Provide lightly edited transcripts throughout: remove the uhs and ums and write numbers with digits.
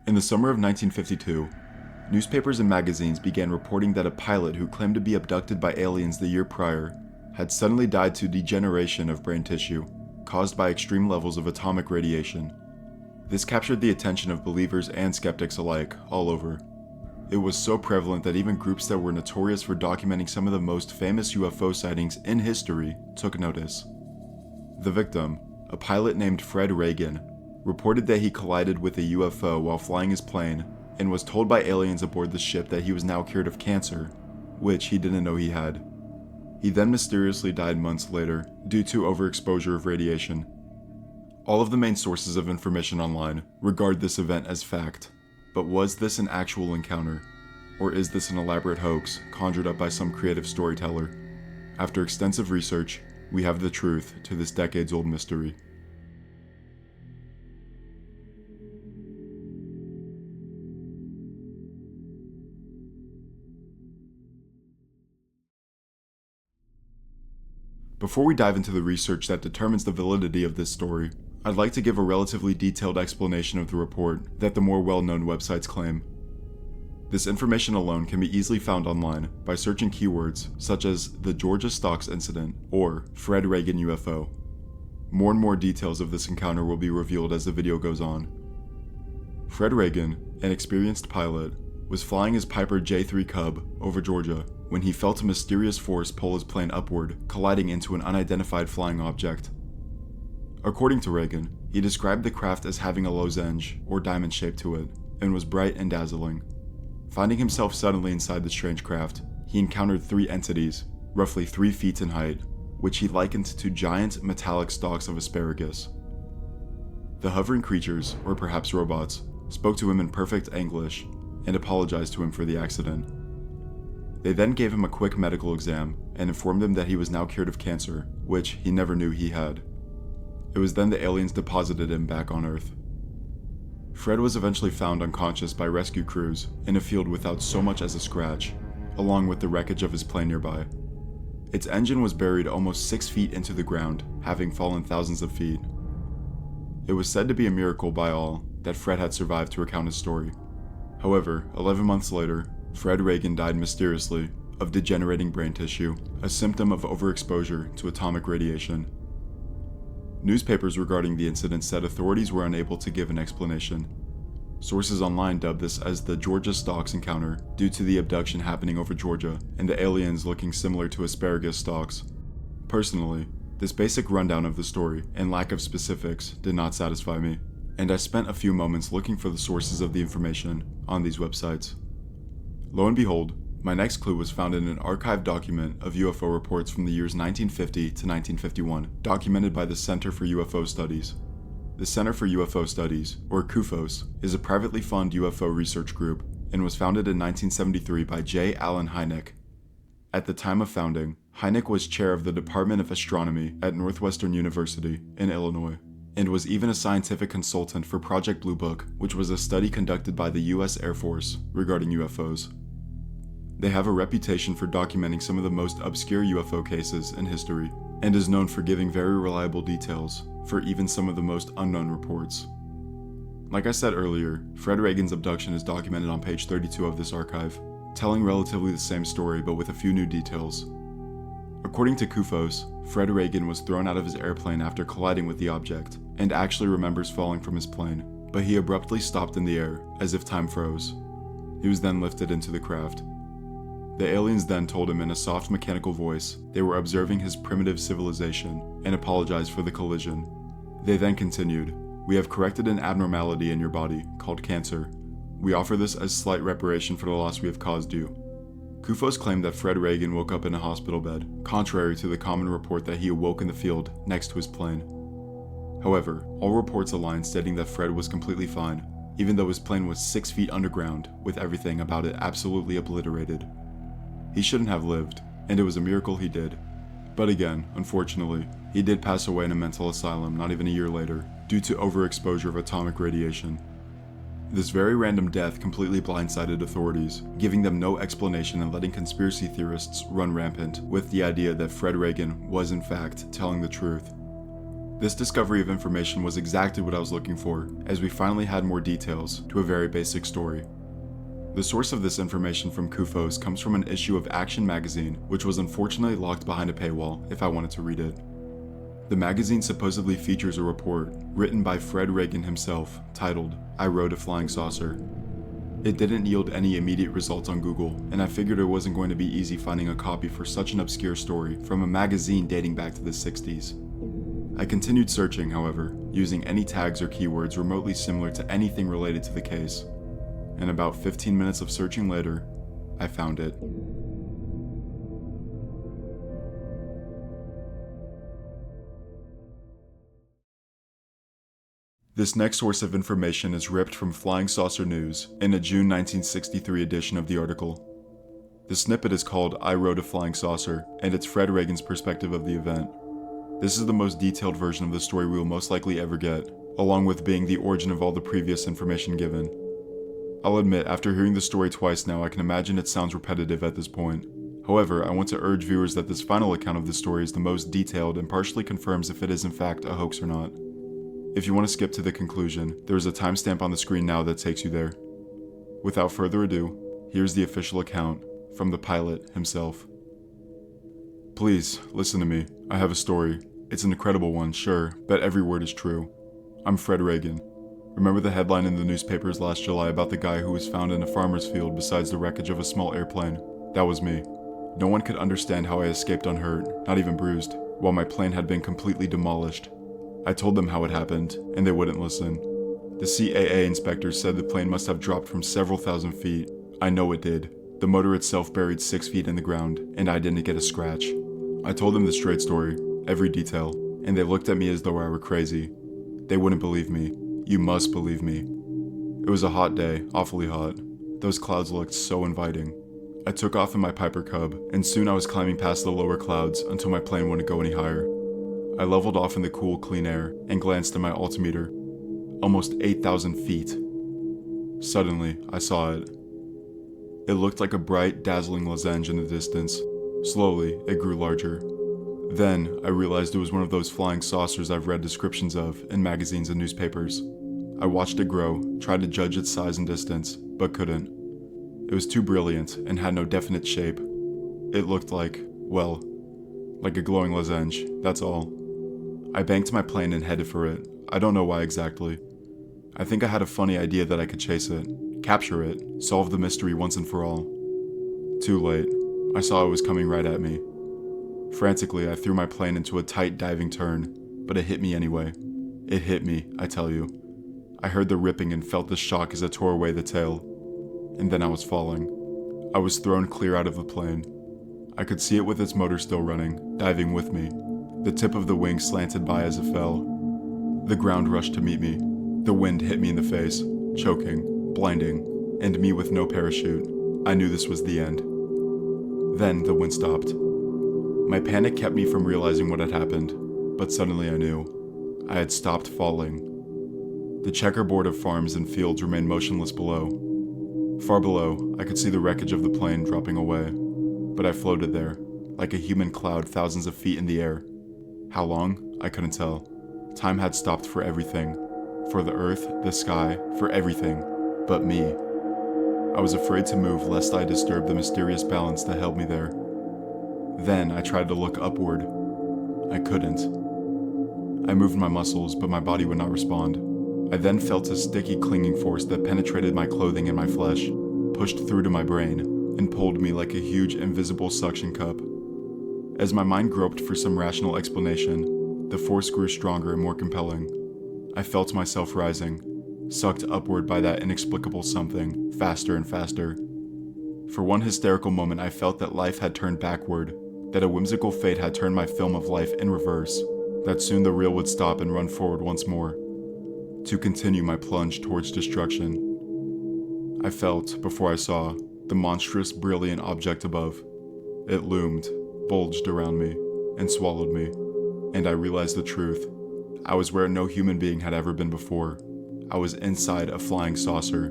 In the summer of 1952, newspapers and magazines began reporting that a pilot who claimed to be abducted by aliens the year prior had suddenly died to degeneration of brain tissue, caused by extreme levels of atomic radiation. This captured the attention of believers and skeptics alike, all over. It was so prevalent that even groups that were notorious for documenting some of the most famous UFO sightings in history took notice. The victim, a pilot named Fred Reagan, reported that he collided with a UFO while flying his plane and was told by aliens aboard the ship that he was now cured of cancer, which he didn't know he had. He then mysteriously died months later due to overexposure of radiation. All of the main sources of information online regard this event as fact, but was this an actual encounter, or is this an elaborate hoax conjured up by some creative storyteller? After extensive research, we have the truth to this decades-old mystery. Before we dive into the research that determines the validity of this story, I'd like to give a relatively detailed explanation of the report that the more well-known websites claim. This information alone can be easily found online by searching keywords such as the Georgia Stocks Incident or Fred Reagan UFO. More and more details of this encounter will be revealed as the video goes on. Fred Reagan, an experienced pilot, was flying his Piper J3 Cub over Georgia when he felt a mysterious force pull his plane upward, colliding into an unidentified flying object. According to Reagan, he described the craft as having a lozenge, or diamond shape to it, and was bright and dazzling. Finding himself suddenly inside the strange craft, he encountered three entities, roughly 3 feet in height, which he likened to giant metallic stalks of asparagus. The hovering creatures, or perhaps robots, spoke to him in perfect English and apologized to him for the accident. They then gave him a quick medical exam and informed him that he was now cured of cancer, which he never knew he had. It was then the aliens deposited him back on Earth. Fred was eventually found unconscious by rescue crews in a field without so much as a scratch, along with the wreckage of his plane nearby. Its engine was buried almost 6 feet into the ground, having fallen thousands of feet. It was said to be a miracle by all that Fred had survived to recount his story. However, 11 months later, Fred Reagan died mysteriously of degenerating brain tissue, a symptom of overexposure to atomic radiation. Newspapers regarding the incident said authorities were unable to give an explanation. Sources online dubbed this as the Georgia Stalks encounter due to the abduction happening over Georgia and the aliens looking similar to asparagus stalks. Personally, this basic rundown of the story and lack of specifics did not satisfy me, and I spent a few moments looking for the sources of the information on these websites. Lo and behold, my next clue was found in an archived document of UFO reports from the years 1950 to 1951, documented by the Center for UFO Studies. The Center for UFO Studies, or CUFOS, is a privately funded UFO research group and was founded in 1973 by J. Allen Hynek. At the time of founding, Hynek was chair of the Department of Astronomy at Northwestern University in Illinois, and was even a scientific consultant for Project Blue Book, which was a study conducted by the U.S. Air Force regarding UFOs. They have a reputation for documenting some of the most obscure UFO cases in history, and is known for giving very reliable details for even some of the most unknown reports. Like I said earlier, Fred Reagan's abduction is documented on page 32 of this archive, telling relatively the same story but with a few new details. According to CUFOS, Fred Reagan was thrown out of his airplane after colliding with the object, and actually remembers falling from his plane, but he abruptly stopped in the air, as if time froze. He was then lifted into the craft. The aliens then told him in a soft mechanical voice they were observing his primitive civilization and apologized for the collision. They then continued, "We have corrected an abnormality in your body called cancer. We offer this as slight reparation for the loss we have caused you." CUFOS claimed that Fred Reagan woke up in a hospital bed, contrary to the common report that he awoke in the field next to his plane. However, all reports aligned stating that Fred was completely fine, even though his plane was 6 feet underground, with everything about it absolutely obliterated. He shouldn't have lived, and it was a miracle he did. But again, unfortunately, he did pass away in a mental asylum not even a year later, due to overexposure of atomic radiation. This very random death completely blindsided authorities, giving them no explanation and letting conspiracy theorists run rampant with the idea that Fred Reagan was in fact telling the truth. This discovery of information was exactly what I was looking for, as we finally had more details to a very basic story. The source of this information from UFOs comes from an issue of Action magazine, which was unfortunately locked behind a paywall if I wanted to read it. The magazine supposedly features a report written by Fred Reagan himself, titled, "I Wrote a Flying Saucer." It didn't yield any immediate results on Google, and I figured it wasn't going to be easy finding a copy for such an obscure story from a magazine dating back to the 60s. I continued searching, however, using any tags or keywords remotely similar to anything related to the case. And about 15 minutes of searching later, I found it. This next source of information is ripped from Flying Saucer News in a June 1963 edition of the article. The snippet is called "I Wrote a Flying Saucer," and it's Fred Reagan's perspective of the event. This is the most detailed version of the story we will most likely ever get, along with being the origin of all the previous information given. I'll admit, after hearing the story twice now, I can imagine it sounds repetitive at this point. However, I want to urge viewers that this final account of the story is the most detailed and partially confirms if it is in fact a hoax or not. If you want to skip to the conclusion, there is a timestamp on the screen now that takes you there. Without further ado, here's the official account from the pilot himself. Please, listen to me. I have a story. It's an incredible one, sure, but every word is true. I'm Fred Reagan. Remember the headline in the newspapers last July about the guy who was found in a farmer's field besides the wreckage of a small airplane? That was me. No one could understand how I escaped unhurt, not even bruised, while my plane had been completely demolished. I told them how it happened, and they wouldn't listen. The CAA inspectors said the plane must have dropped from several thousand feet. I know it did. The motor itself buried 6 feet in the ground, and I didn't get a scratch. I told them the straight story, every detail, and they looked at me as though I were crazy. They wouldn't believe me. You must believe me. It was a hot day, awfully hot. Those clouds looked so inviting. I took off in my Piper Cub, and soon I was climbing past the lower clouds until my plane wouldn't go any higher. I leveled off in the cool, clean air and glanced at my altimeter. Almost 8,000 feet. Suddenly, I saw it. It looked like a bright, dazzling lozenge in the distance. Slowly, it grew larger. Then, I realized it was one of those flying saucers I've read descriptions of in magazines and newspapers. I watched it grow, tried to judge its size and distance, but couldn't. It was too brilliant and had no definite shape. It looked like, well, like a glowing lozenge, that's all. I banked my plane and headed for it. I don't know why exactly. I think I had a funny idea that I could chase it, capture it, solve the mystery once and for all. Too late. I saw it was coming right at me. Frantically, I threw my plane into a tight diving turn, but it hit me anyway. It hit me, I tell you. I heard the ripping and felt the shock as it tore away the tail. And then I was falling. I was thrown clear out of the plane. I could see it with its motor still running, diving with me. The tip of the wing slanted by as it fell. The ground rushed to meet me. The wind hit me in the face, choking, blinding, and me with no parachute. I knew this was the end. Then the wind stopped. My panic kept me from realizing what had happened, but suddenly I knew. I had stopped falling. The checkerboard of farms and fields remained motionless below. Far below, I could see the wreckage of the plane dropping away, but I floated there, like a human cloud thousands of feet in the air. How long? I couldn't tell. Time had stopped for everything. For the earth, the sky, for everything, but me. I was afraid to move lest I disturb the mysterious balance that held me there. Then I tried to look upward. I couldn't. I moved my muscles, but my body would not respond. I then felt a sticky clinging force that penetrated my clothing and my flesh, pushed through to my brain, and pulled me like a huge invisible suction cup. As my mind groped for some rational explanation, the force grew stronger and more compelling. I felt myself rising, sucked upward by that inexplicable something, faster and faster. For one hysterical moment, I felt that life had turned backward, that a whimsical fate had turned my film of life in reverse, that soon the reel would stop and run forward once more, to continue my plunge towards destruction. I felt, before I saw, the monstrous, brilliant object above. It loomed, bulged around me, and swallowed me, and I realized the truth. I was where no human being had ever been before. I was inside a flying saucer.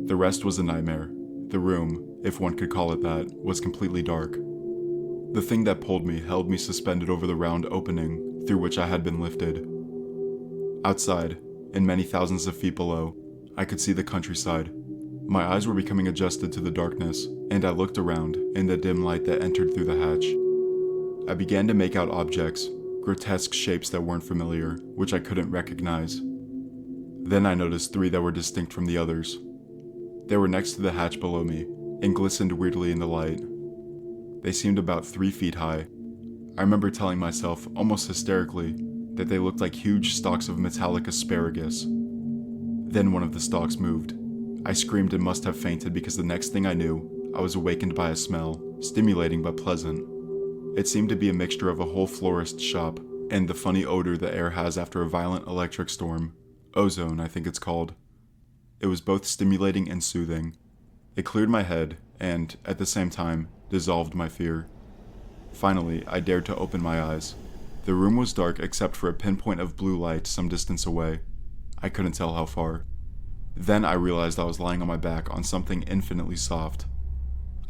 The rest was a nightmare. The room, if one could call it that, was completely dark. The thing that pulled me held me suspended over the round opening, through which I had been lifted. Outside, and many thousands of feet below, I could see the countryside. My eyes were becoming adjusted to the darkness, and I looked around in the dim light that entered through the hatch. I began to make out objects, grotesque shapes that weren't familiar, which I couldn't recognize. Then I noticed 3 that were distinct from the others. They were next to the hatch below me, and glistened weirdly in the light. They seemed about 3 feet high. I remember telling myself, almost hysterically, that they looked like huge stalks of metallic asparagus. Then one of the stalks moved. I screamed and must have fainted because the next thing I knew, I was awakened by a smell, stimulating but pleasant. It seemed to be a mixture of a whole florist's shop and the funny odor the air has after a violent electric storm. Ozone, I think it's called. It was both stimulating and soothing. It cleared my head and, at the same time, dissolved my fear. Finally, I dared to open my eyes. The room was dark except for a pinpoint of blue light some distance away. I couldn't tell how far. Then I realized I was lying on my back on something infinitely soft.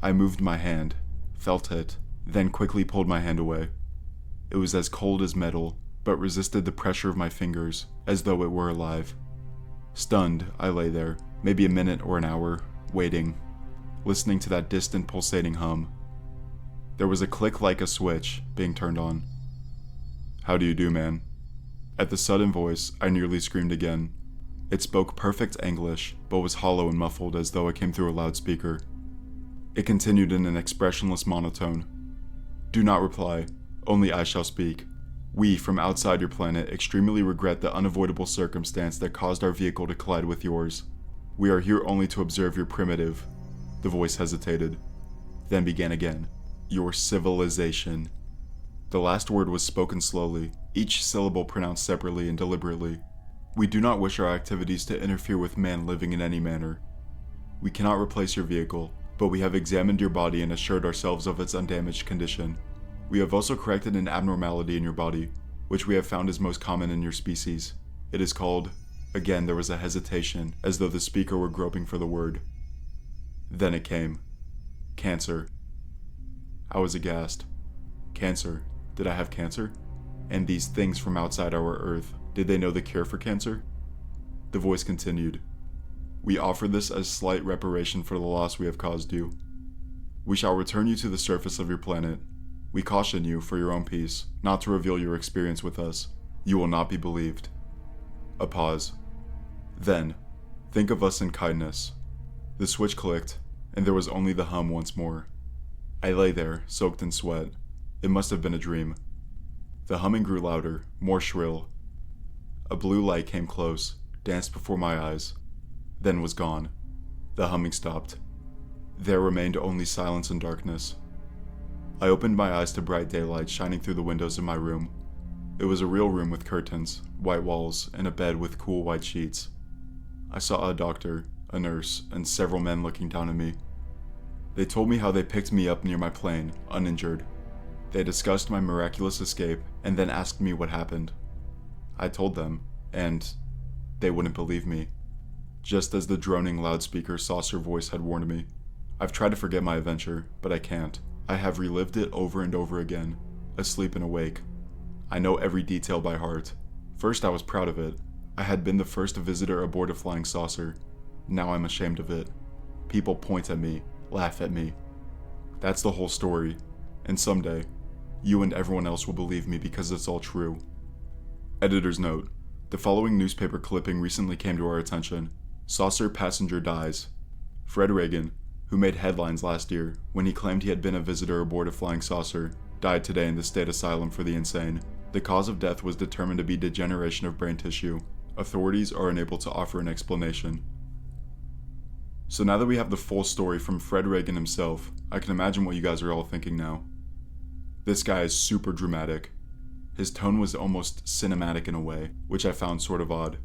I moved my hand, felt it, then quickly pulled my hand away. It was as cold as metal, but resisted the pressure of my fingers, as though it were alive. Stunned, I lay there, maybe a minute or an hour, waiting, listening to that distant pulsating hum. There was a click like a switch being turned on. "How do you do, man?" At the sudden voice, I nearly screamed again. It spoke perfect English, but was hollow and muffled as though it came through a loudspeaker. It continued in an expressionless monotone. "Do not reply, only I shall speak. We, from outside your planet, extremely regret the unavoidable circumstance that caused our vehicle to collide with yours. We are here only to observe your primitive..." The voice hesitated, then began again. "Your civilization." The last word was spoken slowly, each syllable pronounced separately and deliberately. "We do not wish our activities to interfere with man living in any manner. We cannot replace your vehicle, but we have examined your body and assured ourselves of its undamaged condition. We have also corrected an abnormality in your body, which we have found is most common in your species. It is called..." Again there was a hesitation, as though the speaker were groping for the word. Then it came. "Cancer." I was aghast. Cancer? Did I have cancer? And these things from outside our Earth, did they know the cure for cancer? The voice continued. "We offer this as slight reparation for the loss we have caused you. We shall return you to the surface of your planet. We caution you, for your own peace, not to reveal your experience with us. You will not be believed." A pause. Then, "Think of us in kindness." The switch clicked, and there was only the hum once more. I lay there, soaked in sweat. It must have been a dream. The humming grew louder, more shrill. A blue light came close, danced before my eyes, then was gone. The humming stopped. There remained only silence and darkness. I opened my eyes to bright daylight shining through the windows of my room. It was a real room with curtains, white walls, and a bed with cool white sheets. I saw a doctor, a nurse, and several men looking down at me. They told me how they picked me up near my plane, uninjured. They discussed my miraculous escape, and then asked me what happened. I told them, and they wouldn't believe me. Just as the droning loudspeaker saucer voice had warned me. I've tried to forget my adventure, but I can't. I have relived it over and over again, asleep and awake. I know every detail by heart. First I was proud of it. I had been the first visitor aboard a flying saucer. Now I'm ashamed of it. People point at me, laugh at me. That's the whole story, and someday, you and everyone else will believe me because it's all true. Editor's note: the following newspaper clipping recently came to our attention. Saucer passenger dies. Fred Reagan, who made headlines last year when he claimed he had been a visitor aboard a flying saucer, died today in the state asylum for the insane. The cause of death was determined to be degeneration of brain tissue. Authorities are unable to offer an explanation. So now that we have the full story from Fred Reagan himself, I can imagine what you guys are all thinking now. This guy is super dramatic. His tone was almost cinematic in a way, which I found sort of odd.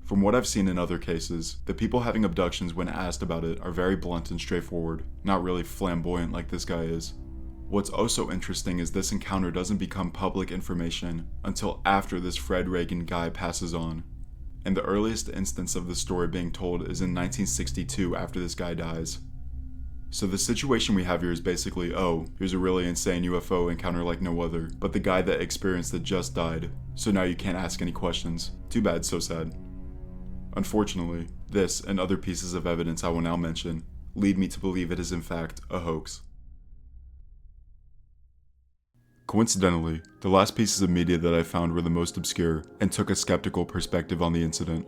From what I've seen in other cases, the people having abductions when asked about it are very blunt and straightforward, not really flamboyant like this guy is. What's also interesting is this encounter doesn't become public information until after this Fred Reagan guy passes on. And the earliest instance of the story being told is in 1962 after this guy dies. So the situation we have here is basically, oh, here's a really insane UFO encounter like no other, but the guy that experienced it just died, so now you can't ask any questions. Too bad, so sad. Unfortunately, this and other pieces of evidence I will now mention lead me to believe it is in fact a hoax. Coincidentally, the last pieces of media that I found were the most obscure and took a skeptical perspective on the incident.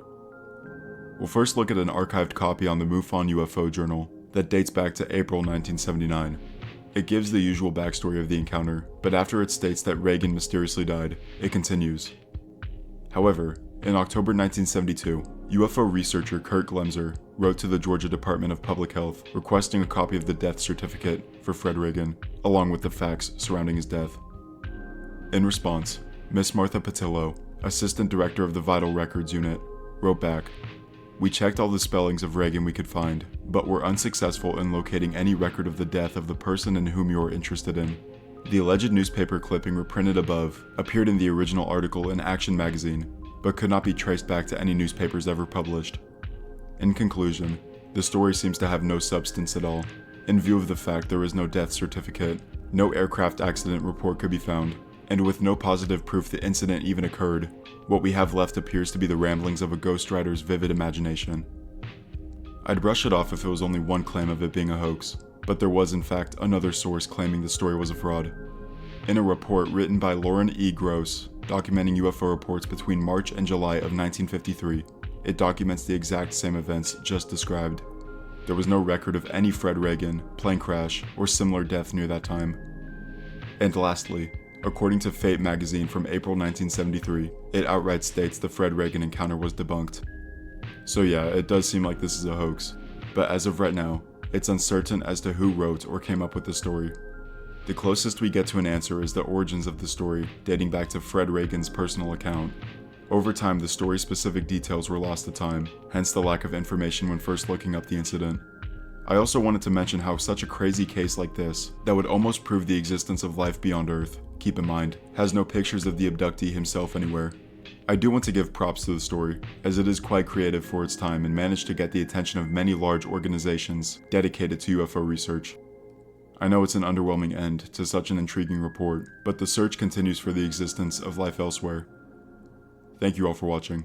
We'll first look at an archived copy on the MUFON UFO journal that dates back to April 1979. It gives the usual backstory of the encounter, but after it states that Reagan mysteriously died, it continues. However, in October 1972, UFO researcher Kurt Glemser wrote to the Georgia Department of Public Health requesting a copy of the death certificate for Fred Reagan, along with the facts surrounding his death. In response, Miss Martha Patillo, Assistant Director of the Vital Records Unit, wrote back, "We checked all the spellings of Reagan we could find, but were unsuccessful in locating any record of the death of the person in whom you are interested in. The alleged newspaper clipping reprinted above appeared in the original article in Action magazine, but could not be traced back to any newspapers ever published. In conclusion, the story seems to have no substance at all. In view of the fact there is no death certificate, no aircraft accident report could be found, and with no positive proof the incident even occurred, what we have left appears to be the ramblings of a ghostwriter's vivid imagination." I'd brush it off if it was only one claim of it being a hoax, but there was in fact another source claiming the story was a fraud. In a report written by Lauren E. Gross, documenting UFO reports between March and July of 1953, it documents the exact same events just described. There was no record of any Fred Reagan, plane crash, or similar death near that time. And lastly, according to Fate magazine from April 1973, it outright states the Fred Reagan encounter was debunked. So yeah, it does seem like this is a hoax, but as of right now, it's uncertain as to who wrote or came up with the story. The closest we get to an answer is the origins of the story, dating back to Fred Reagan's personal account. Over time, the story's specific details were lost to time, hence the lack of information when first looking up the incident. I also wanted to mention how such a crazy case like this, that would almost prove the existence of life beyond Earth, keep in mind, has no pictures of the abductee himself anywhere. I do want to give props to the story, as it is quite creative for its time and managed to get the attention of many large organizations dedicated to UFO research. I know it's an underwhelming end to such an intriguing report, but the search continues for the existence of life elsewhere. Thank you all for watching.